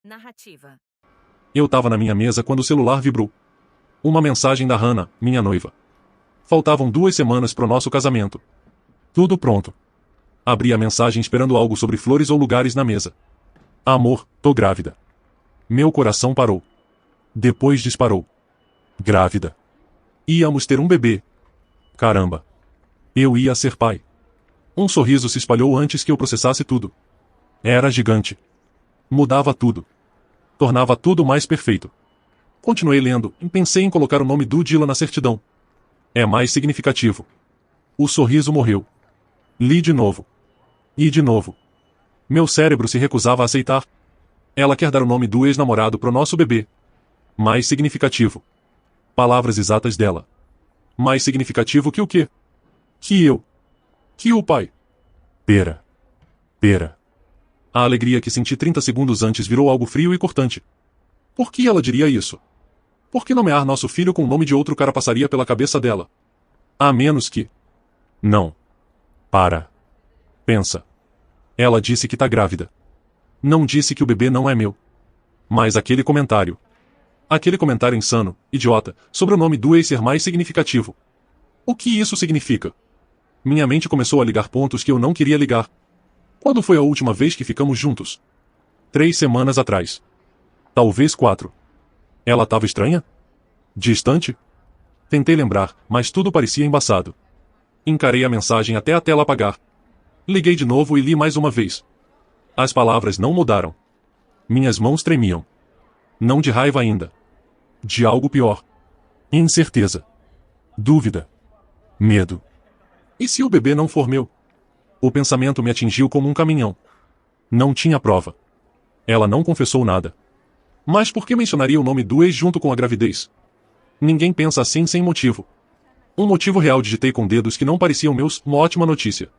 Narrativa. Eu tava na minha mesa quando o celular vibrou. Uma mensagem da Hannah, minha noiva. Faltavam 2 semanas pro nosso casamento. Tudo pronto. Abri a mensagem esperando algo sobre flores ou lugares na mesa. Amor, tô grávida. Meu coração parou. Depois disparou. Grávida. Íamos ter um bebê. Caramba. Eu ia ser pai. Um sorriso se espalhou antes que eu processasse tudo. Era gigante. Mudava tudo. Tornava tudo mais perfeito. Continuei lendo e pensei em colocar o nome do Dylan na certidão. É mais significativo. O sorriso morreu. Li de novo. E de novo. Meu cérebro se recusava a aceitar. Ela quer dar o nome do ex-namorado pro nosso bebê. Mais significativo. Palavras exatas dela. Mais significativo que o quê? Que eu. Que o pai. Pera. Pera. A alegria que senti 30 segundos antes virou algo frio e cortante. Por que ela diria isso? Por que nomear nosso filho com o nome de outro cara passaria pela cabeça dela? A menos que... Não. Para. Pensa. Ela disse que tá grávida. Não disse que o bebê não é meu. Mas aquele comentário. Aquele comentário insano, idiota, sobre o nome do ex ser mais significativo. O que isso significa? Minha mente começou a ligar pontos que eu não queria ligar. Quando foi a última vez que ficamos juntos? 3 semanas atrás. Talvez 4. Ela estava estranha? Distante? Tentei lembrar, mas tudo parecia embaçado. Encarei a mensagem até a tela apagar. Liguei de novo e li mais uma vez. As palavras não mudaram. Minhas mãos tremiam. Não de raiva ainda. De algo pior. Incerteza. Dúvida. Medo. E se o bebê não for meu? O pensamento me atingiu como um caminhão. Não tinha prova. Ela não confessou nada. Mas por que mencionaria o nome do ex junto com a gravidez? Ninguém pensa assim sem motivo. Um motivo real digitei com dedos que não pareciam meus, uma ótima notícia.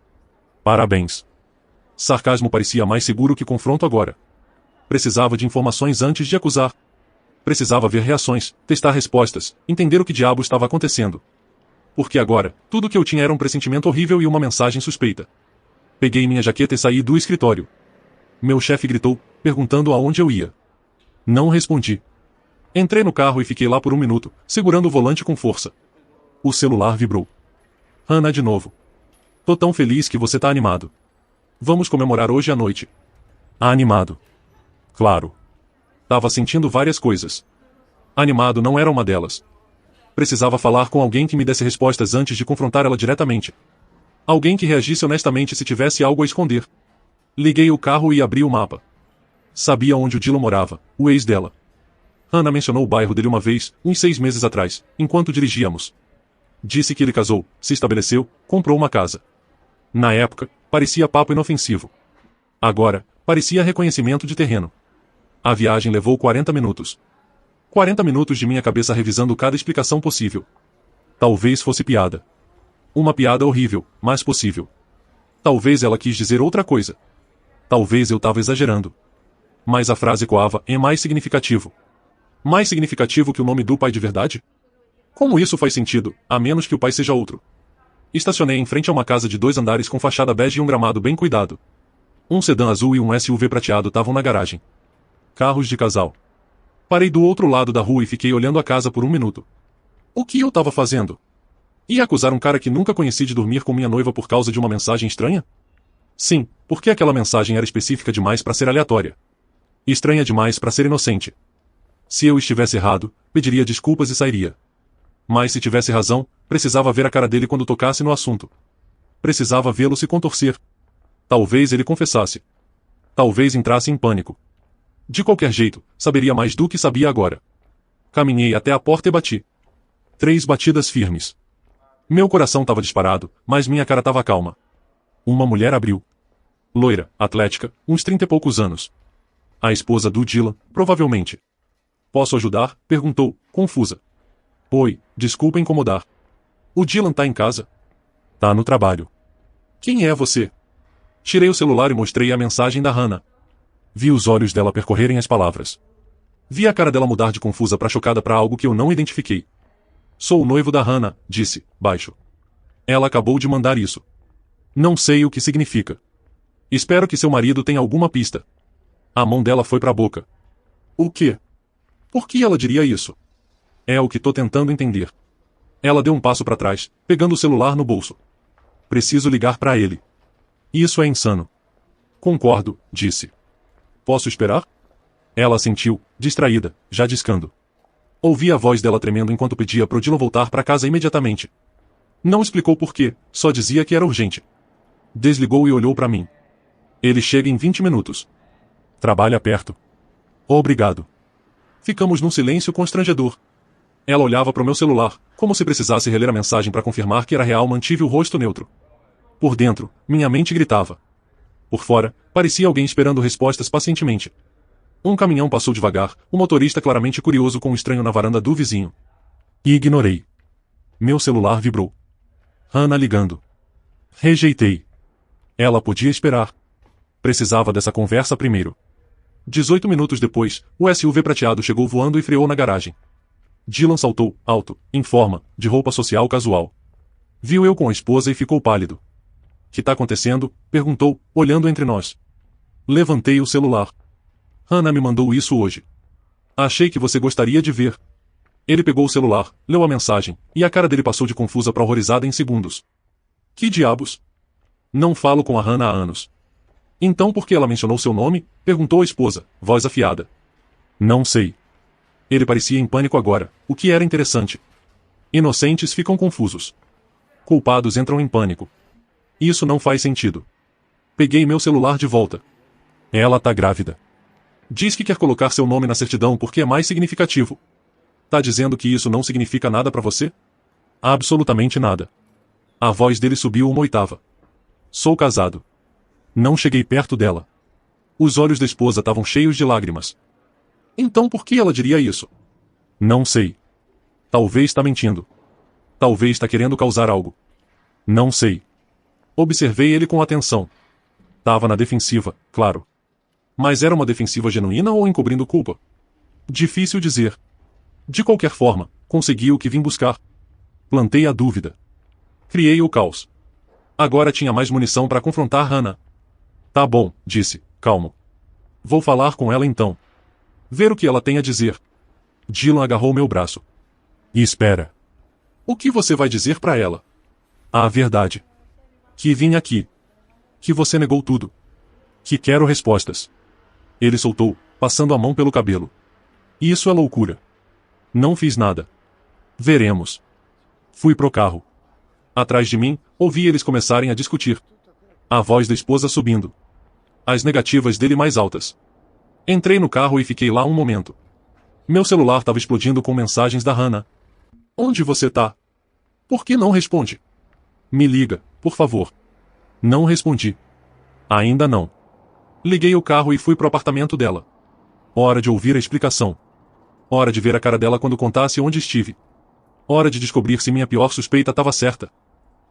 Parabéns. Sarcasmo parecia mais seguro que confronto agora. Precisava de informações antes de acusar. Precisava ver reações, testar respostas, entender o que diabo estava acontecendo. Porque agora, tudo que eu tinha era um pressentimento horrível e uma mensagem suspeita. Peguei minha jaqueta e saí do escritório. Meu chefe gritou, perguntando aonde eu ia. Não respondi. Entrei no carro e fiquei lá por 1 minuto, segurando o volante com força. O celular vibrou. Hannah de novo. Tô tão feliz que você tá animado. Vamos comemorar hoje à noite. Animado. Claro. Tava sentindo várias coisas. Animado não era uma delas. Precisava falar com alguém que me desse respostas antes de confrontar ela diretamente. Alguém que reagisse honestamente se tivesse algo a esconder. Liguei o carro e abri o mapa. Sabia onde o Dylan morava, o ex dela. Hannah mencionou o bairro dele uma vez, uns 6 meses atrás, enquanto dirigíamos. Disse que ele casou, se estabeleceu, comprou uma casa. Na época, parecia papo inofensivo. Agora, parecia reconhecimento de terreno. A viagem levou 40 minutos. 40 minutos de minha cabeça revisando cada explicação possível. Talvez fosse piada. Uma piada horrível, mas possível. Talvez ela quis dizer outra coisa. Talvez eu tava exagerando. Mas a frase coava é mais significativo. Mais significativo que o nome do pai de verdade? Como isso faz sentido, a menos que o pai seja outro? Estacionei em frente a uma casa de 2 andares com fachada bege e um gramado bem cuidado. Um sedã azul e um SUV prateado estavam na garagem. Carros de casal. Parei do outro lado da rua e fiquei olhando a casa por 1 minuto. O que eu tava fazendo? Ia acusar um cara que nunca conheci de dormir com minha noiva por causa de uma mensagem estranha? Sim, porque aquela mensagem era específica demais para ser aleatória. Estranha demais para ser inocente. Se eu estivesse errado, pediria desculpas e sairia. Mas se tivesse razão, precisava ver a cara dele quando tocasse no assunto. Precisava vê-lo se contorcer. Talvez ele confessasse. Talvez entrasse em pânico. De qualquer jeito, saberia mais do que sabia agora. Caminhei até a porta e bati. 3 batidas firmes. Meu coração estava disparado, mas minha cara estava calma. Uma mulher abriu. Loira, atlética, uns 30 e poucos anos. A esposa do Dylan, provavelmente. Posso ajudar? Perguntou, confusa. Oi, desculpa incomodar. O Dylan tá em casa? Tá no trabalho. Quem é você? Tirei o celular e mostrei a mensagem da Hannah. Vi os olhos dela percorrerem as palavras. Vi a cara dela mudar de confusa para chocada para algo que eu não identifiquei. Sou o noivo da Hannah, disse, baixo. Ela acabou de mandar isso. Não sei o que significa. Espero que seu marido tenha alguma pista. A mão dela foi pra boca. Você tá namorando com ela? Perguntei. Sim, por que aquela mensagem era específica demais pra ser aleatória? O quê? Por que ela diria isso? É o que tô tentando entender. Ela deu um passo para trás, pegando o celular no bolso. Preciso ligar para ele. Isso é insano. Concordo, disse. Posso esperar? Ela assentiu, distraída, já discando. Ouvi a voz dela tremendo enquanto pedia pro Dylan voltar para casa imediatamente. Não explicou por quê, só dizia que era urgente. Desligou e olhou para mim. Ele chega em 20 minutos. Trabalha perto. Obrigado. Ficamos num silêncio constrangedor. Ela olhava para o meu celular, como se precisasse reler a mensagem para confirmar que era real. Mantive o rosto neutro. Por dentro, minha mente gritava. Por fora, parecia alguém esperando respostas pacientemente. Um caminhão passou devagar, o motorista claramente curioso com um estranho na varanda do vizinho. E ignorei. Meu celular vibrou. Hannah ligando. Rejeitei. Ela podia esperar. Precisava dessa conversa primeiro. 18 minutos depois, o SUV prateado chegou voando e freou na garagem. Dylan saltou, alto, em forma, de roupa social casual. Viu eu com a esposa e ficou pálido. Que tá acontecendo? Perguntou, olhando entre nós. Levantei o celular. Hannah me mandou isso hoje. Achei que você gostaria de ver. Ele pegou o celular, leu a mensagem, e a cara dele passou de confusa para horrorizada em segundos. Que diabos? Não falo com a Hannah há anos. Então por que ela mencionou seu nome? Perguntou a esposa, voz afiada. Não sei. Ele parecia em pânico agora, o que era interessante. Inocentes ficam confusos. Culpados entram em pânico. Isso não faz sentido. Peguei meu celular de volta. Ela tá grávida. Diz que quer colocar seu nome na certidão porque é mais significativo. Tá dizendo que isso não significa nada pra você? Absolutamente nada. A voz dele subiu uma oitava. Sou casado. Não cheguei perto dela. Os olhos da esposa estavam cheios de lágrimas. Então por que ela diria isso? Não sei. Talvez tá mentindo. Talvez tá querendo causar algo. Não sei. Observei ele com atenção. Tava na defensiva, claro. Mas era uma defensiva genuína ou encobrindo culpa? Difícil dizer. De qualquer forma, consegui o que vim buscar. Plantei a dúvida. Criei o caos. Agora tinha mais munição para confrontar Hannah. Tá bom, disse, calmo. Vou falar com ela então. Ver o que ela tem a dizer. Dylan agarrou meu braço. E espera. O que você vai dizer para ela? A verdade. Que vim aqui. Que você negou tudo. Que quero respostas. Ele soltou, passando a mão pelo cabelo. Isso é loucura. Não fiz nada. Veremos. Fui pro carro. Atrás de mim, ouvi eles começarem a discutir. A voz da esposa subindo. As negativas dele mais altas. Entrei no carro e fiquei lá um momento. Meu celular estava explodindo com mensagens da Hannah. Onde você tá? Por que não responde? Me liga, por favor. Não respondi. Ainda não. Liguei o carro e fui pro apartamento dela. Hora de ouvir a explicação. Hora de ver a cara dela quando contasse onde estive. Hora de descobrir se minha pior suspeita estava certa.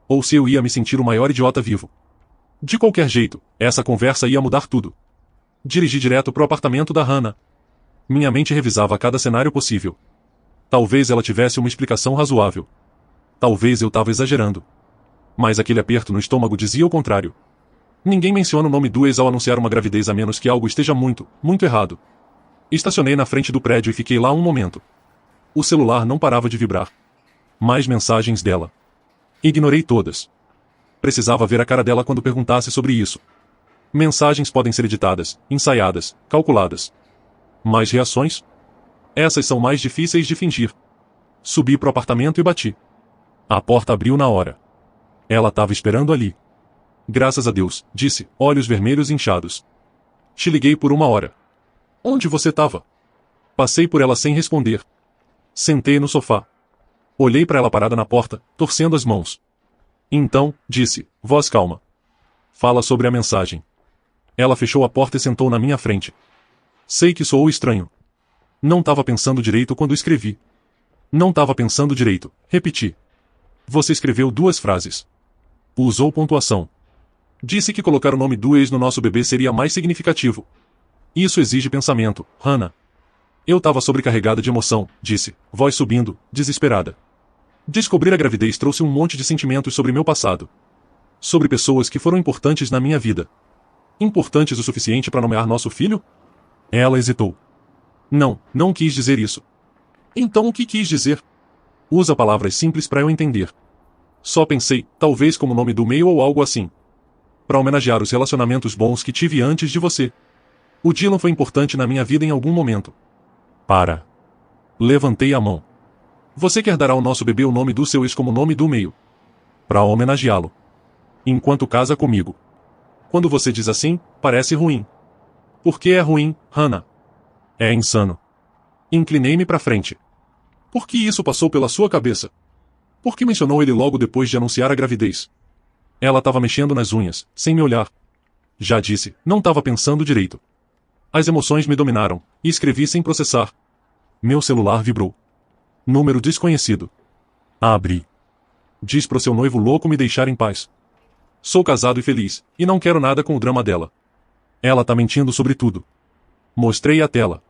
Ou se eu ia me sentir o maior idiota vivo. De qualquer jeito, essa conversa ia mudar tudo. Dirigi direto pro apartamento da Hannah. Minha mente revisava cada cenário possível. Talvez ela tivesse uma explicação razoável. Talvez eu tava exagerando. Mas aquele aperto no estômago dizia o contrário. Ninguém menciona o nome do ex ao anunciar uma gravidez a menos que algo esteja muito, muito errado. Estacionei na frente do prédio e fiquei lá um momento. O celular não parava de vibrar. Mais mensagens dela. Ignorei todas. Precisava ver a cara dela quando perguntasse sobre isso. Mensagens podem ser editadas, ensaiadas, calculadas. Mais reações? Essas são mais difíceis de fingir. Subi pro apartamento e bati. A porta abriu na hora. Ela estava esperando ali. Graças a Deus, disse, olhos vermelhos inchados. Te liguei por 1 hora. Onde você estava? Passei por ela sem responder. Sentei no sofá. Olhei para ela parada na porta, torcendo as mãos. Então, disse, voz calma. Fala sobre a mensagem. Ela fechou a porta e sentou na minha frente. Sei que soou estranho. Não estava pensando direito quando escrevi. Não estava pensando direito, repeti. Você escreveu 2 frases. Usou pontuação. Disse que colocar o nome do ex no nosso bebê seria mais significativo. Isso exige pensamento, Hannah. Eu estava sobrecarregada de emoção, disse, voz subindo, desesperada. Descobrir a gravidez trouxe um monte de sentimentos sobre meu passado. Sobre pessoas que foram importantes na minha vida. Importantes o suficiente para nomear nosso filho? Ela hesitou. Não, não quis dizer isso. Então o que quis dizer? Usa palavras simples para eu entender. Só pensei, talvez como nome do e-mail ou algo assim. Para homenagear os relacionamentos bons que tive antes de você. O Dylan foi importante na minha vida em algum momento. Para. Levantei a mão. Você quer dar ao nosso bebê o nome do seu ex como nome do e-mail? Para homenageá-lo. Enquanto casa comigo. Quando você diz assim, parece ruim. Por que é ruim, Hannah? É insano. Inclinei-me para frente. Por que isso passou pela sua cabeça? Por que mencionou ele logo depois de anunciar a gravidez? Ela estava mexendo nas unhas, sem me olhar. Já disse, não estava pensando direito. As emoções me dominaram, e escrevi sem processar. Meu celular vibrou. Número desconhecido. Abri. Diz pro seu noivo louco me deixar em paz. Sou casado e feliz, e não quero nada com o drama dela. Ela tá mentindo sobre tudo. Mostrei a tela.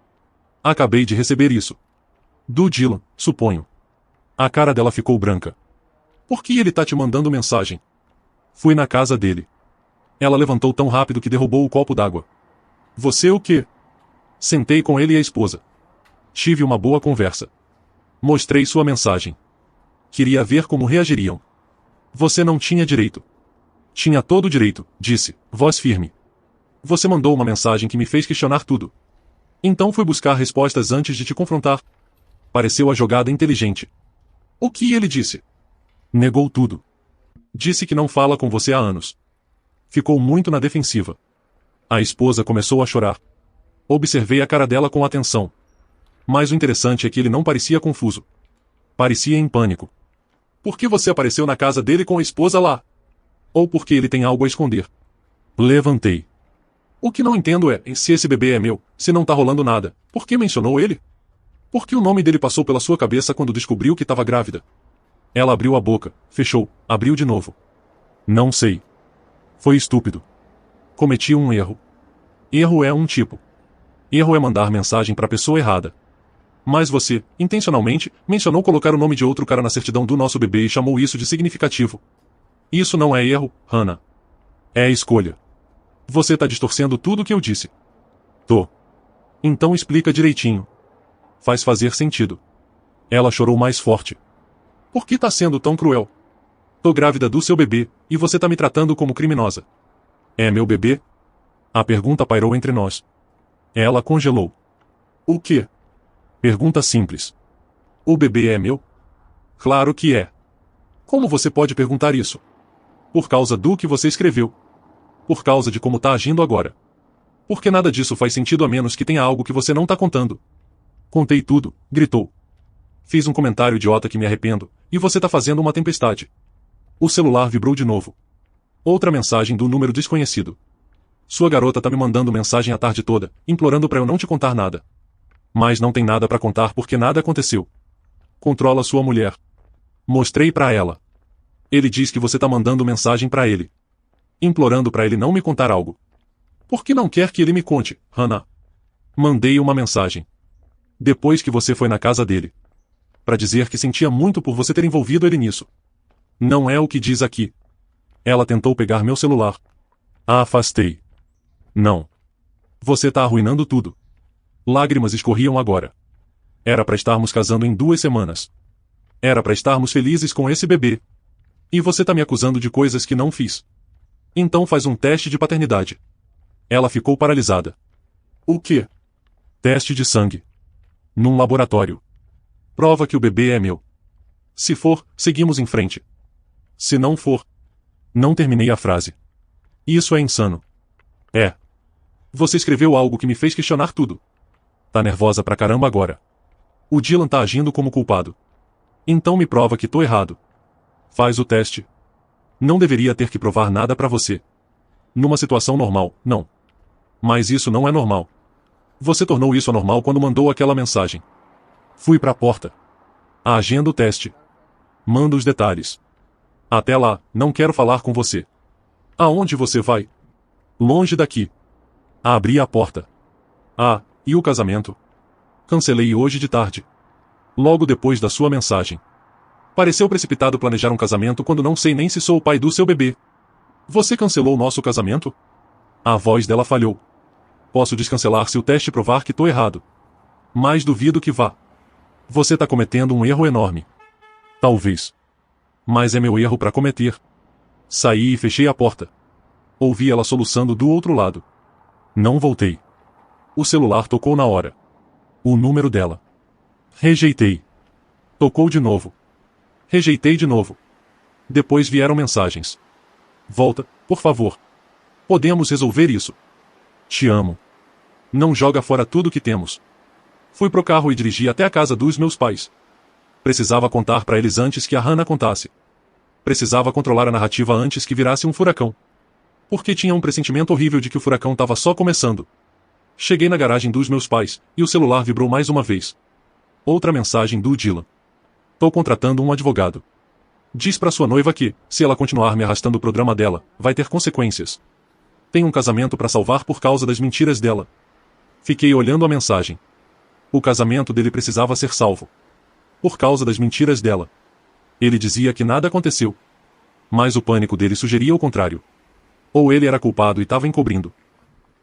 Acabei de receber isso. Do Dylan, suponho. A cara dela ficou branca. Por que ele tá te mandando mensagem? Fui na casa dele. Ela levantou tão rápido que derrubou o copo d'água. Você o quê? Sentei com ele e a esposa. Tive uma boa conversa. Mostrei sua mensagem. Queria ver como reagiriam. Você não tinha direito. Tinha todo o direito, disse, voz firme. Você mandou uma mensagem que me fez questionar tudo. Então fui buscar respostas antes de te confrontar. Pareceu a jogada inteligente. O que ele disse? Negou tudo. Disse que não fala com você há anos. Ficou muito na defensiva. A esposa começou a chorar. Observei a cara dela com atenção. Mas o interessante é que ele não parecia confuso. Parecia em pânico. Por que você apareceu na casa dele com a esposa lá? Ou porque ele tem algo a esconder? Levantei. O que não entendo é, se esse bebê é meu, se não tá rolando nada, por que mencionou ele? Por que o nome dele passou pela sua cabeça quando descobriu que estava grávida? Ela abriu a boca, fechou, abriu de novo. Não sei. Foi estúpido. Cometi um erro. Erro é um tipo. Erro é mandar mensagem para a pessoa errada. Mas você, intencionalmente, mencionou colocar o nome de outro cara na certidão do nosso bebê e chamou isso de significativo. Isso não é erro, Hannah. É escolha. Você tá distorcendo tudo o que eu disse. Tô. Então explica direitinho. Faz fazer sentido. Ela chorou mais forte. Por que tá sendo tão cruel? Tô grávida do seu bebê, e você tá me tratando como criminosa. É meu bebê? A pergunta pairou entre nós. Ela congelou. O quê? Pergunta simples. O bebê é meu? Claro que é. Como você pode perguntar isso? Por causa do que você escreveu. Por causa de como tá agindo agora. Porque nada disso faz sentido a menos que tenha algo que você não tá contando. Contei tudo, gritou. Fiz um comentário idiota que me arrependo, e você tá fazendo uma tempestade. O celular vibrou de novo. Outra mensagem do número desconhecido. Sua garota tá me mandando mensagem a tarde toda, implorando pra eu não te contar nada. Mas não tem nada pra contar porque nada aconteceu. Controla sua mulher. Mostrei pra ela. Ele diz que você tá mandando mensagem pra ele. Implorando pra ele não me contar algo. Por que não quer que ele me conte, Hannah? Mandei uma mensagem. Depois que você foi na casa dele. Pra dizer que sentia muito por você ter envolvido ele nisso. Não é o que diz aqui. Ela tentou pegar meu celular. A afastei. Não. Você tá arruinando tudo. Lágrimas escorriam agora. Era pra estarmos casando em 2 semanas. Era pra estarmos felizes com esse bebê. E você tá me acusando de coisas que não fiz. Então faz um teste de paternidade. Ela ficou paralisada. O quê? Teste de sangue. Num laboratório. Prova que o bebê é meu. Se for, seguimos em frente. Se não for... Não terminei a frase. Isso é insano. É. Você escreveu algo que me fez questionar tudo. Tá nervosa pra caramba agora. O Dylan tá agindo como culpado. Então me prova que tô errado. Faz o teste. Não deveria ter que provar nada pra você. Numa situação normal, não. Mas isso não é normal. Você tornou isso anormal quando mandou aquela mensagem. Fui pra porta. Agenda o teste. Manda os detalhes. Até lá, não quero falar com você. Aonde você vai? Longe daqui. Abri a porta. Ah, e o casamento? Cancelei hoje de tarde. Logo depois da sua mensagem. Pareceu precipitado planejar um casamento quando não sei nem se sou o pai do seu bebê. Você cancelou nosso casamento? A voz dela falhou. Posso descancelar se o teste provar que tô errado. Mas duvido que vá. Você tá cometendo um erro enorme. Talvez. Mas é meu erro para cometer. Saí e fechei a porta. Ouvi ela soluçando do outro lado. Não voltei. O celular tocou na hora. O número dela. Rejeitei. Tocou de novo. Rejeitei de novo. Depois vieram mensagens. Volta, por favor. Podemos resolver isso. Te amo. Não joga fora tudo que temos. Fui pro carro e dirigi até a casa dos meus pais. Precisava contar para eles antes que a Hannah contasse. Precisava controlar a narrativa antes que virasse um furacão. Porque tinha um pressentimento horrível de que o furacão estava só começando. Cheguei na garagem dos meus pais, e o celular vibrou mais uma vez. Outra mensagem do Dylan. Tô contratando um advogado. Diz pra sua noiva que, se ela continuar me arrastando pro drama dela, vai ter consequências. Tem um casamento pra salvar por causa das mentiras dela. Fiquei olhando a mensagem. O casamento dele precisava ser salvo. Por causa das mentiras dela. Ele dizia que nada aconteceu. Mas o pânico dele sugeria o contrário. Ou ele era culpado e estava encobrindo.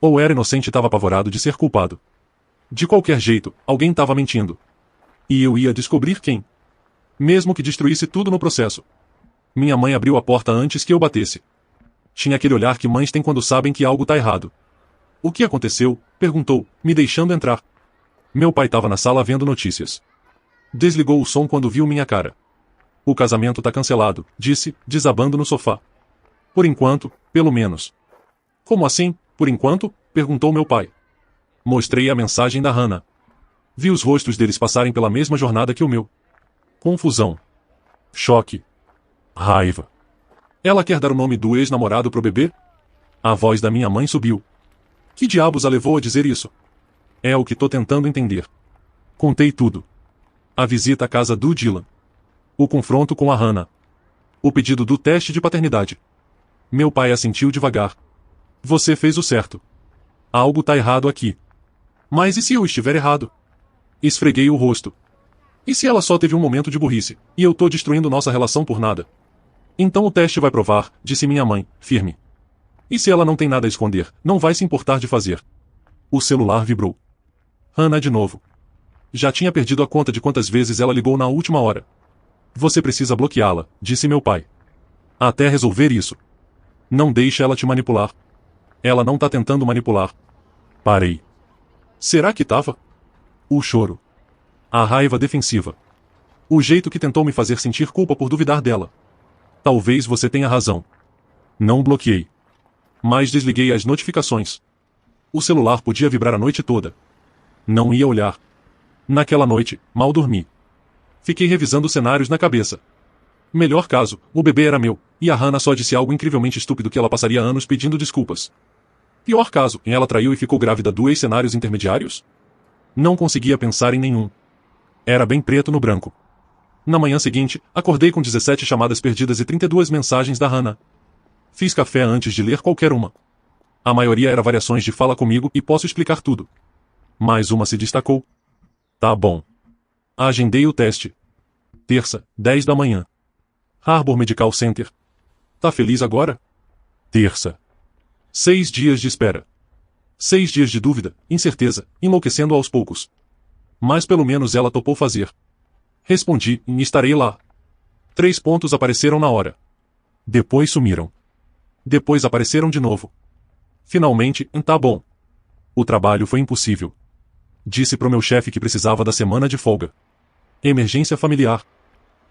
Ou era inocente e estava apavorado de ser culpado. De qualquer jeito, alguém estava mentindo. E eu ia descobrir quem. Mesmo que destruísse tudo no processo. Minha mãe abriu a porta antes que eu batesse. Tinha aquele olhar que mães têm quando sabem que algo tá errado. O que aconteceu? Perguntou, me deixando entrar. Meu pai estava na sala vendo notícias. Desligou o som quando viu minha cara. O casamento tá cancelado, disse, desabando no sofá. Por enquanto, pelo menos. Como assim, por enquanto? Perguntou meu pai. Mostrei a mensagem da Hannah. Vi os rostos deles passarem pela mesma jornada que o meu. Confusão. Choque. Raiva. Ela quer dar o nome do ex-namorado pro bebê? A voz da minha mãe subiu. Que diabos a levou a dizer isso? É o que tô tentando entender. Contei tudo. A visita à casa do Dylan. O confronto com a Hannah. O pedido do teste de paternidade. Meu pai assentiu devagar. Você fez o certo. Algo tá errado aqui. Mas e se eu estiver errado? Esfreguei o rosto. E se ela só teve um momento de burrice, e eu tô destruindo nossa relação por nada? Então o teste vai provar, disse minha mãe, firme. E se ela não tem nada a esconder, não vai se importar de fazer. O celular vibrou. Hannah de novo. Já tinha perdido a conta de quantas vezes ela ligou na última hora. Você precisa bloqueá-la, disse meu pai. Até resolver isso. Não deixe ela te manipular. Ela não tá tentando manipular. Parei. Será que tava? O choro. A raiva defensiva. O jeito que tentou me fazer sentir culpa por duvidar dela. Talvez você tenha razão. Não bloqueei. Mas desliguei as notificações. O celular podia vibrar a noite toda. Não ia olhar. Naquela noite, mal dormi. Fiquei revisando cenários na cabeça. Melhor caso, o bebê era meu, e a Hannah só disse algo incrivelmente estúpido que ela passaria anos pedindo desculpas. Pior caso, ela traiu e ficou grávida dos cenários intermediários? Não conseguia pensar em nenhum. Era bem preto no branco. Na manhã seguinte, acordei com 17 chamadas perdidas e 32 mensagens da Hannah. Fiz café antes de ler qualquer uma. A maioria era variações de fala comigo e posso explicar tudo. Mas uma se destacou. Tá bom. Agendei o teste. Terça, 10 da manhã. Harbor Medical Center. Tá feliz agora? Terça. 6 dias de espera. 6 dias de dúvida, incerteza, enlouquecendo aos poucos. Mas pelo menos ela topou fazer. Respondi, e estarei lá. 3 pontos apareceram na hora. Depois sumiram. Depois apareceram de novo. Finalmente, tá bom. O trabalho foi impossível. Disse pro meu chefe que precisava da semana de folga. Emergência familiar.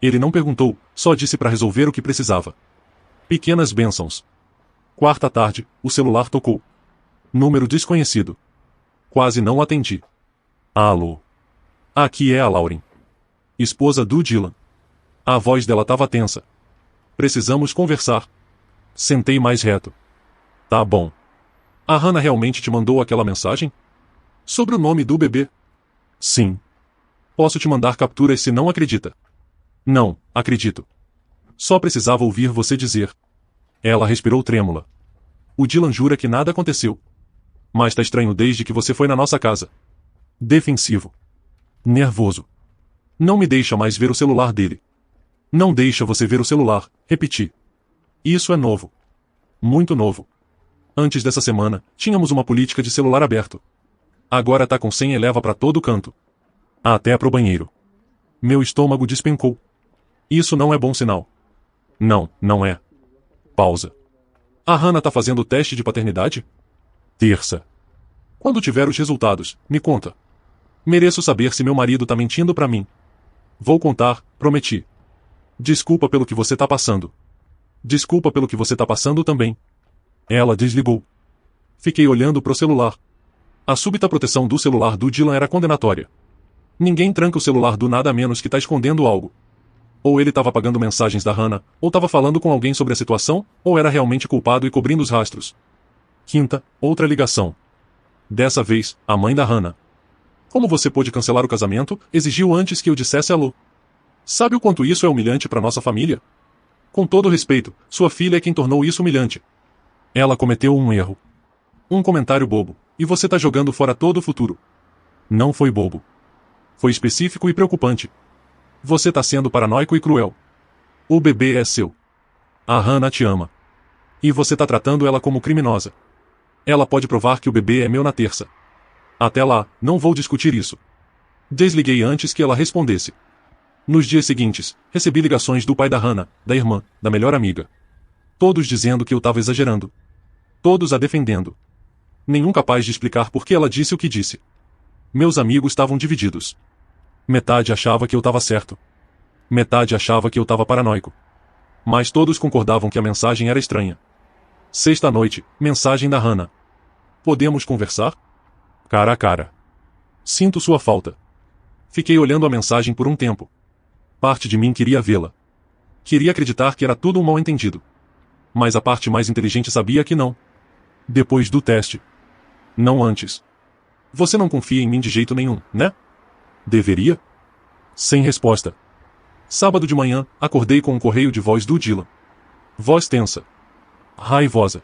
Ele não perguntou, só disse para resolver o que precisava. Pequenas bênçãos. Quarta tarde, o celular tocou. Número desconhecido. Quase não atendi. Alô. Aqui é a Lauren. Esposa do Dylan. A voz dela estava tensa. Precisamos conversar. Sentei mais reto. Tá bom. A Hannah realmente te mandou aquela mensagem? Sobre o nome do bebê? Sim. Posso te mandar capturas se não acredita. Não, acredito. Só precisava ouvir você dizer. Ela respirou trêmula. O Dylan jura que nada aconteceu. Mas tá estranho desde que você foi na nossa casa. Defensivo. Nervoso. Não me deixa mais ver o celular dele. Não deixa você ver o celular, repeti. Isso é novo. Muito novo. Antes dessa semana, tínhamos uma política de celular aberto. Agora tá com senha e leva pra todo canto. Até pro banheiro. Meu estômago despencou. Isso não é bom sinal. Não, não é. Pausa. A Hannah tá fazendo o teste de paternidade? Terça. Quando tiver os resultados, me conta. Mereço saber se meu marido tá mentindo pra mim. Vou contar, prometi. Desculpa pelo que você tá passando. Desculpa pelo que você tá passando também. Ela desligou. Fiquei olhando pro celular. A súbita proteção do celular do Dylan era condenatória. Ninguém tranca o celular do nada a menos que tá escondendo algo. Ou ele tava apagando mensagens da Hannah, ou tava falando com alguém sobre a situação, ou era realmente culpado e cobrindo os rastros. Quinta, outra ligação. Dessa vez, a mãe da Hannah. Como você pôde cancelar o casamento, exigiu antes que eu dissesse alô. Sabe o quanto isso é humilhante para nossa família? Com todo respeito, sua filha é quem tornou isso humilhante. Ela cometeu um erro. Um comentário bobo, e você tá jogando fora todo o futuro. Não foi bobo. Foi específico e preocupante. Você tá sendo paranoico e cruel. O bebê é seu. A Hannah te ama. E você tá tratando ela como criminosa. Ela pode provar que o bebê é meu na terça. Até lá, não vou discutir isso. Desliguei antes que ela respondesse. Nos dias seguintes, recebi ligações do pai da Hannah, da irmã, da melhor amiga. Todos dizendo que eu tava exagerando. Todos a defendendo. Nenhum capaz de explicar por que ela disse o que disse. Meus amigos estavam divididos. Metade achava que eu tava certo. Metade achava que eu tava paranoico. Mas todos concordavam que a mensagem era estranha. Sexta-noite, mensagem da Hannah. Podemos conversar? Cara a cara. Sinto sua falta. Fiquei olhando a mensagem por um tempo. Parte de mim queria vê-la. Queria acreditar que era tudo um mal-entendido. Mas a parte mais inteligente sabia que não. Depois do teste. Não antes. Você não confia em mim de jeito nenhum, né? Deveria? Sem resposta. Sábado de manhã, acordei com um correio de voz do Dylan. Voz tensa. Raivosa.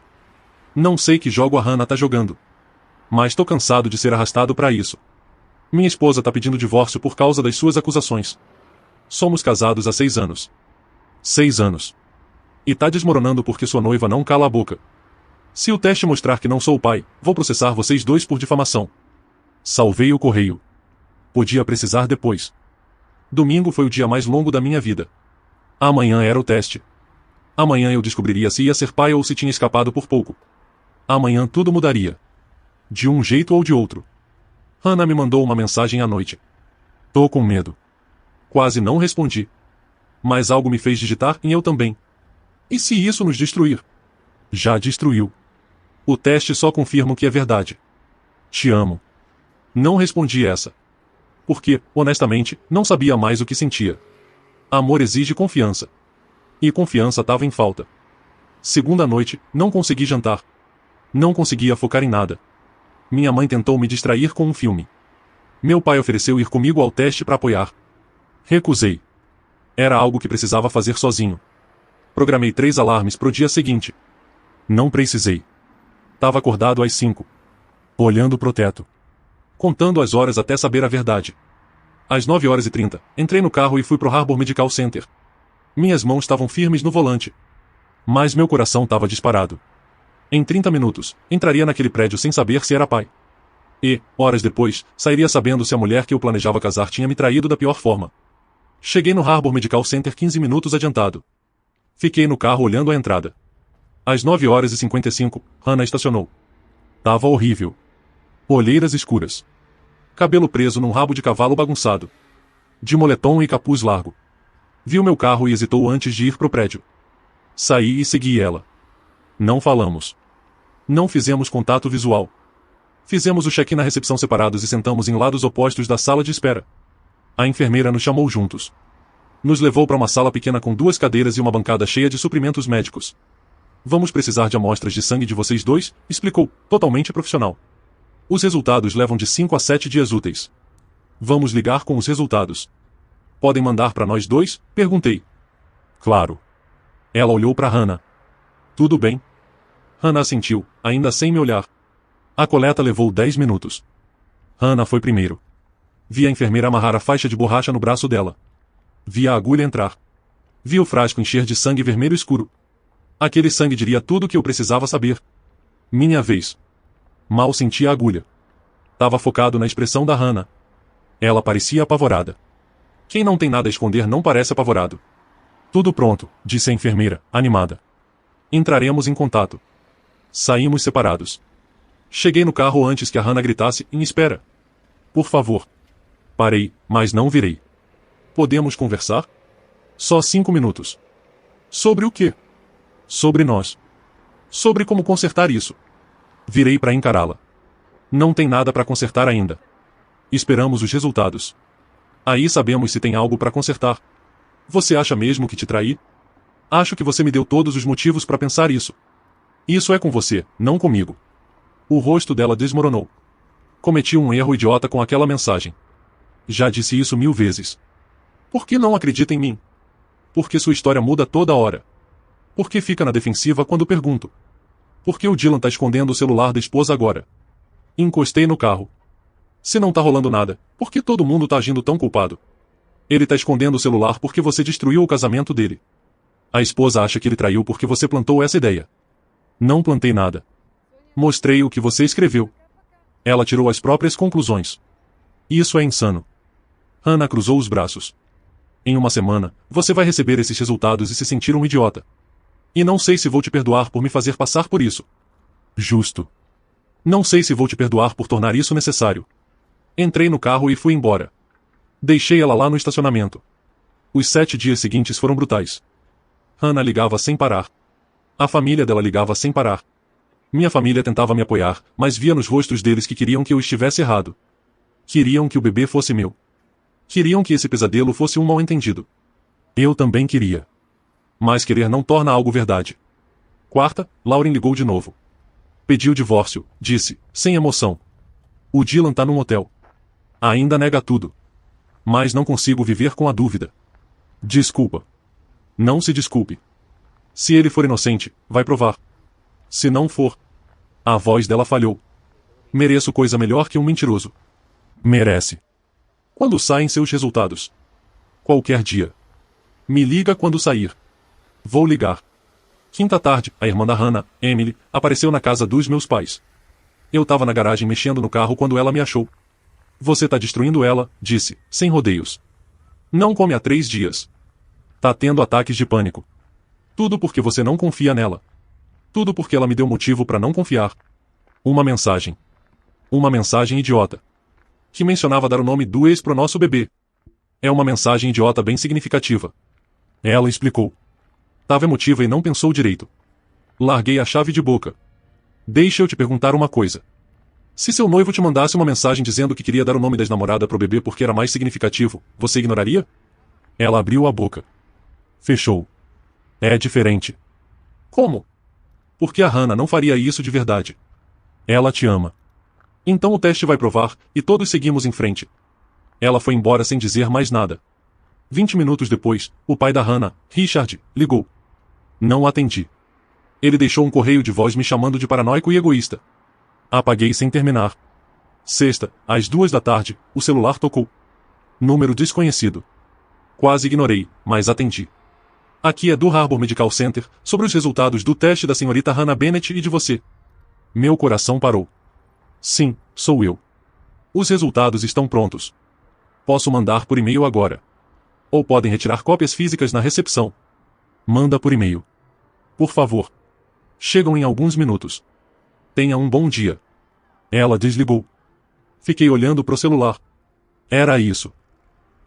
Não sei que jogo a Hannah tá jogando. Mas tô cansado de ser arrastado pra isso. Minha esposa tá pedindo divórcio por causa das suas acusações. Somos casados há 6 anos. 6 anos. E tá desmoronando porque sua noiva não cala a boca. Se o teste mostrar que não sou o pai, vou processar vocês dois por difamação. Salvei o correio. Podia precisar depois. Domingo foi o dia mais longo da minha vida. Amanhã era o teste. Amanhã eu descobriria se ia ser pai ou se tinha escapado por pouco. Amanhã tudo mudaria. De um jeito ou de outro. Hannah me mandou uma mensagem à noite. Tô com medo. Quase não respondi. Mas algo me fez digitar e eu também. E se isso nos destruir? Já destruiu. O teste só confirma o que é verdade. Te amo. Não respondi essa. Porque, honestamente, não sabia mais o que sentia. Amor exige confiança. E confiança estava em falta. Segunda noite, não consegui jantar. Não conseguia focar em nada. Minha mãe tentou me distrair com um filme. Meu pai ofereceu ir comigo ao teste para apoiar. Recusei. Era algo que precisava fazer sozinho. Programei 3 alarmes pro dia seguinte. Não precisei. Tava acordado às 5. Olhando pro teto. Contando as horas até saber a verdade. Às 9h30, entrei no carro e fui pro Harbor Medical Center. Minhas mãos estavam firmes no volante. Mas meu coração estava disparado. Em 30 minutos, entraria naquele prédio sem saber se era pai. E, horas depois, sairia sabendo se a mulher que eu planejava casar tinha me traído da pior forma. Cheguei no Harbor Medical Center 15 minutos adiantado. Fiquei no carro olhando a entrada. Às 9h55, Hannah estacionou. Tava horrível. Olheiras escuras. Cabelo preso num rabo de cavalo bagunçado. De moletom e capuz largo. Viu meu carro e hesitou antes de ir pro prédio. Saí e segui ela. Não falamos. Não fizemos contato visual. Fizemos o check-in na recepção separados e sentamos em lados opostos da sala de espera. A enfermeira nos chamou juntos. Nos levou para uma sala pequena com 2 cadeiras e uma bancada cheia de suprimentos médicos. Vamos precisar de amostras de sangue de vocês dois, explicou, totalmente profissional. Os resultados levam de 5 a 7 dias úteis. Vamos ligar com os resultados. Podem mandar para nós dois? Perguntei. Claro. Ela olhou para Hannah. Tudo bem. Hannah assentiu, ainda sem me olhar. A coleta levou 10 minutos. Hannah foi primeiro. Vi a enfermeira amarrar a faixa de borracha no braço dela. Vi a agulha entrar. Vi o frasco encher de sangue vermelho escuro. Aquele sangue diria tudo o que eu precisava saber. Minha vez. Mal senti a agulha. Tava focado na expressão da Hannah. Ela parecia apavorada. Quem não tem nada a esconder não parece apavorado. Tudo pronto, disse a enfermeira, animada. Entraremos em contato. Saímos separados. Cheguei no carro antes que a Hannah gritasse, em espera. Por favor. Parei, mas não virei. Podemos conversar? Só 5 minutos. Sobre o quê? Sobre nós. Sobre como consertar isso. Virei para encará-la. Não tem nada para consertar ainda. Esperamos os resultados. Aí sabemos se tem algo para consertar. Você acha mesmo que te traí? Acho que você me deu todos os motivos para pensar isso. Isso é com você, não comigo. O rosto dela desmoronou. Cometi um erro idiota com aquela mensagem. Já disse isso 1000 vezes. Por que não acredita em mim? Porque sua história muda toda hora. Por que fica na defensiva quando pergunto? Por que o Dylan tá escondendo o celular da esposa agora? Encostei no carro. Se não tá rolando nada, por que todo mundo tá agindo tão culpado? Ele tá escondendo o celular porque você destruiu o casamento dele. A esposa acha que ele traiu porque você plantou essa ideia. Não plantei nada. Mostrei o que você escreveu. Ela tirou as próprias conclusões. Isso é insano. Hannah cruzou os braços. Em uma semana, você vai receber esses resultados e se sentir um idiota. E não sei se vou te perdoar por me fazer passar por isso. Justo. Não sei se vou te perdoar por tornar isso necessário. Entrei no carro e fui embora. Deixei ela lá no estacionamento. Os 7 dias seguintes foram brutais. Hannah ligava sem parar. A família dela ligava sem parar. Minha família tentava me apoiar, mas via nos rostos deles que queriam que eu estivesse errado. Queriam que o bebê fosse meu. Queriam que esse pesadelo fosse um mal-entendido. Eu também queria. Mas querer não torna algo verdade. Quarta, Lauren ligou de novo. Pediu divórcio, disse, sem emoção. O Dylan tá num hotel. Ainda nega tudo. Mas não consigo viver com a dúvida. Desculpa. Não se desculpe. Se ele for inocente, vai provar. Se não for. A voz dela falhou. Mereço coisa melhor que um mentiroso. Merece. Quando saem seus resultados? Qualquer dia. Me liga quando sair. Vou ligar. Quinta tarde, a irmã da Hannah, Emily, apareceu na casa dos meus pais. Eu tava na garagem mexendo no carro quando ela me achou. Você tá destruindo ela, disse, sem rodeios. Não come há 3 dias. Tá tendo ataques de pânico. Tudo porque você não confia nela. Tudo porque ela me deu motivo para não confiar. Uma mensagem. Uma mensagem idiota. Que mencionava dar o nome do ex pro nosso bebê. É uma mensagem idiota bem significativa. Ela explicou. Tava emotiva e não pensou direito. Larguei a chave de boca. Deixa eu te perguntar uma coisa. Se seu noivo te mandasse uma mensagem dizendo que queria dar o nome da ex-namorada pro bebê porque era mais significativo, você ignoraria? Ela abriu a boca. Fechou. É diferente. Como? Porque a Hannah não faria isso de verdade. Ela te ama. Então o teste vai provar, e todos seguimos em frente. Ela foi embora sem dizer mais nada. 20 minutos depois, o pai da Hannah, Richard, ligou. Não atendi. Ele deixou um correio de voz me chamando de paranoico e egoísta. Apaguei sem terminar. Sexta, às 2 da tarde, o celular tocou. Número desconhecido. Quase ignorei, mas atendi. Aqui é do Harbor Medical Center, sobre os resultados do teste da senhorita Hannah Bennett e de você. Meu coração parou. Sim, sou eu. Os resultados estão prontos. Posso mandar por e-mail agora. Ou podem retirar cópias físicas na recepção. Manda por e-mail. Por favor. Chegam em alguns minutos. Tenha um bom dia. Ela desligou. Fiquei olhando pro celular. Era isso.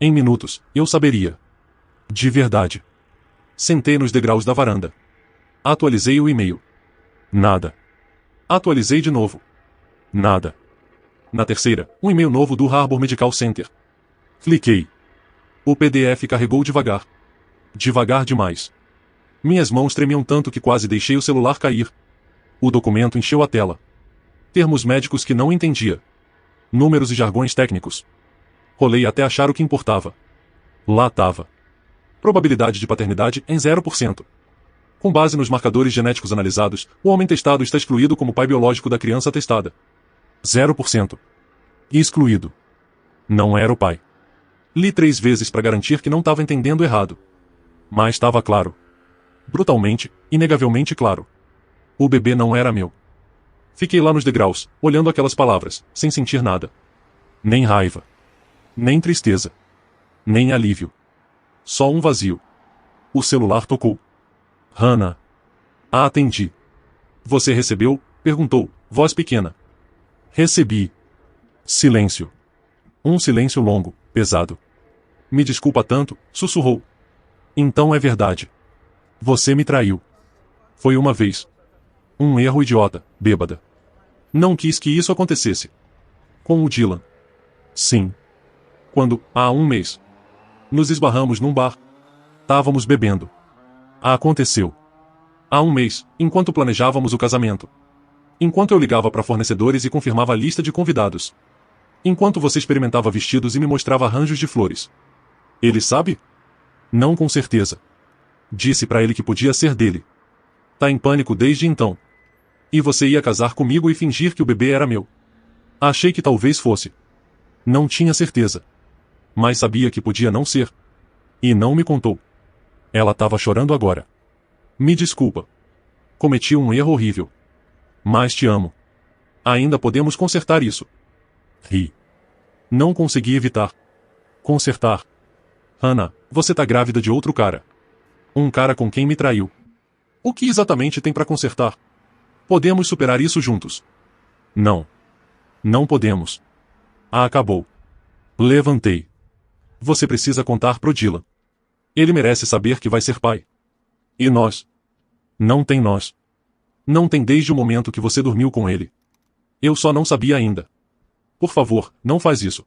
Em minutos, eu saberia. De verdade. Sentei nos degraus da varanda. Atualizei o e-mail. Nada. Atualizei de novo. Nada. Na terceira, um e-mail novo do Harbor Medical Center. Cliquei. O PDF carregou devagar. Devagar demais. Minhas mãos tremiam tanto que quase deixei o celular cair. O documento encheu a tela. Termos médicos que não entendia. Números e jargões técnicos. Rolei até achar o que importava. Lá tava. Probabilidade de paternidade em 0%. Com base nos marcadores genéticos analisados, o homem testado está excluído como pai biológico da criança testada. 0%. Excluído. Não era o pai. Li 3 vezes para garantir que não estava entendendo errado. Mas estava claro. Brutalmente, inegavelmente claro. O bebê não era meu. Fiquei lá nos degraus, olhando aquelas palavras, sem sentir nada. Nem raiva. Nem tristeza. Nem alívio. Só um vazio. O celular tocou. Hannah. A atendi. Você recebeu? Perguntou, voz pequena. Recebi. Silêncio. Um silêncio longo, pesado. Me desculpa tanto, sussurrou. Então é verdade. Você me traiu. Foi uma vez. Um erro idiota, bêbada. Não quis que isso acontecesse. Com o Dylan. Sim. Quando, há um mês. Nos esbarramos num bar. Távamos bebendo. Aconteceu. Há um mês, enquanto planejávamos o casamento. Enquanto eu ligava para fornecedores e confirmava a lista de convidados. Enquanto você experimentava vestidos e me mostrava arranjos de flores. Ele sabe? Não com certeza. Disse para ele que podia ser dele. Tá em pânico desde então. E você ia casar comigo e fingir que o bebê era meu. Achei que talvez fosse. Não tinha certeza. Mas sabia que podia não ser. E não me contou. Ela estava chorando agora. Me desculpa. Cometi um erro horrível. Mas te amo. Ainda podemos consertar isso. Ri. Não consegui evitar. Consertar. Hannah, você tá grávida de outro cara. Um cara com quem me traiu. O que exatamente tem para consertar? Podemos superar isso juntos. Não. Não podemos. Acabou. Levantei. Você precisa contar pro Dylan. Ele merece saber que vai ser pai. E nós? Não tem nós. Não tem desde o momento que você dormiu com ele. Eu só não sabia ainda. Por favor, não faz isso.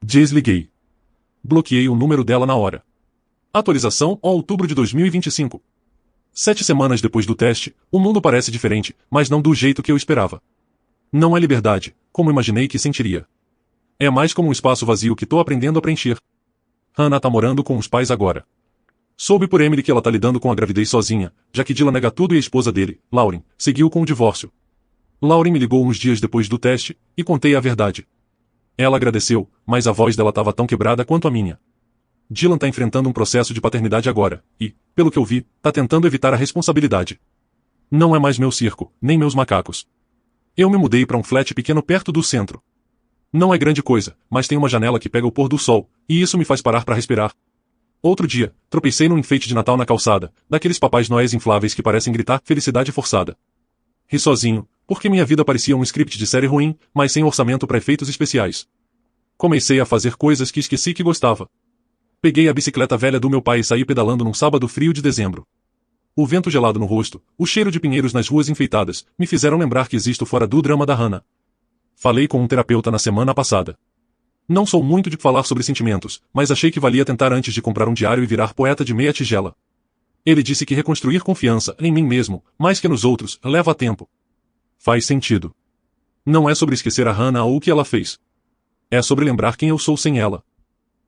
Desliguei. Bloqueei o número dela na hora. Atualização a outubro de 2025. 7 semanas depois do teste, o mundo parece diferente, mas não do jeito que eu esperava. Não é liberdade, como imaginei que sentiria. É mais como um espaço vazio que tô aprendendo a preencher. Hannah tá morando com os pais agora. Soube por Emily que ela tá lidando com a gravidez sozinha, já que Dylan nega tudo e a esposa dele, Lauren, seguiu com o divórcio. Lauren me ligou uns dias depois do teste, e contei a verdade. Ela agradeceu, mas a voz dela tava tão quebrada quanto a minha. Dylan tá enfrentando um processo de paternidade agora, e, pelo que eu vi, tá tentando evitar a responsabilidade. Não é mais meu circo, nem meus macacos. Eu me mudei para um flat pequeno perto do centro. Não é grande coisa, mas tem uma janela que pega o pôr do sol, e isso me faz parar para respirar. Outro dia, tropecei num enfeite de Natal na calçada, daqueles papais noéis infláveis que parecem gritar felicidade forçada. Ri sozinho, porque minha vida parecia um script de série ruim, mas sem orçamento para efeitos especiais. Comecei a fazer coisas que esqueci que gostava. Peguei a bicicleta velha do meu pai e saí pedalando num sábado frio de dezembro. O vento gelado no rosto, o cheiro de pinheiros nas ruas enfeitadas, me fizeram lembrar que existo fora do drama da Hannah. Falei com um terapeuta na semana passada. Não sou muito de falar sobre sentimentos, mas achei que valia tentar antes de comprar um diário e virar poeta de meia tigela. Ele disse que reconstruir confiança, em mim mesmo, mais que nos outros, leva tempo. Faz sentido. Não é sobre esquecer a Hannah ou o que ela fez. É sobre lembrar quem eu sou sem ela.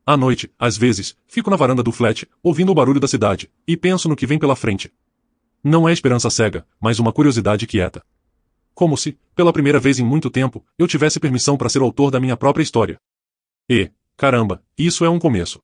À noite, às vezes, fico na varanda do flat, ouvindo o barulho da cidade, e penso no que vem pela frente. Não é esperança cega, mas uma curiosidade quieta. Como se, pela primeira vez em muito tempo, eu tivesse permissão para ser o autor da minha própria história. E, caramba, isso é um começo.